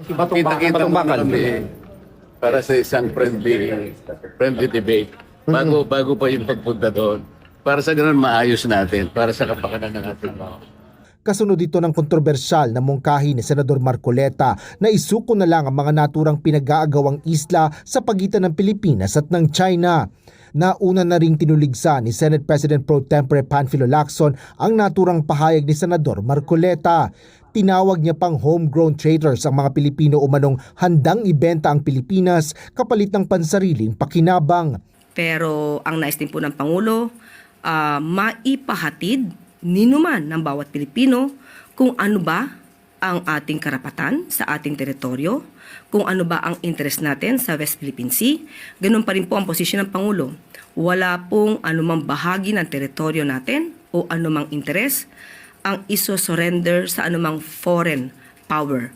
Kita-kita mo kami para sa isang friendly debate. Bago pa yung pagpunta doon. Para sa ganun maayos natin, para sa kapakanan ng ating mga. Kasunod dito ng kontrobersyal na mungkahi ni Senador Marcoleta na isuko na lang ang mga naturang pinag-aagawang isla sa pagitan ng Pilipinas at ng China. Nauna na ring tinuligsa ni Senate President Pro Tempore Panfilo Lacson ang naturang pahayag ni Senador Marcoleta. Tinawag niya pang homegrown traders ang mga Pilipino umanong handang ibenta ang Pilipinas kapalit ng pansariling pakinabang. Pero ang nais din po ng Pangulo, maipahatid ninuman ng bawat Pilipino kung ano ba ang ating karapatan sa ating teritoryo, kung ano ba ang interest natin sa West Philippine Sea. Ganun pa rin po ang posisyon ng Pangulo. Wala pong anumang bahagi ng teritoryo natin o anumang interest ang iso-surrender sa anumang foreign power.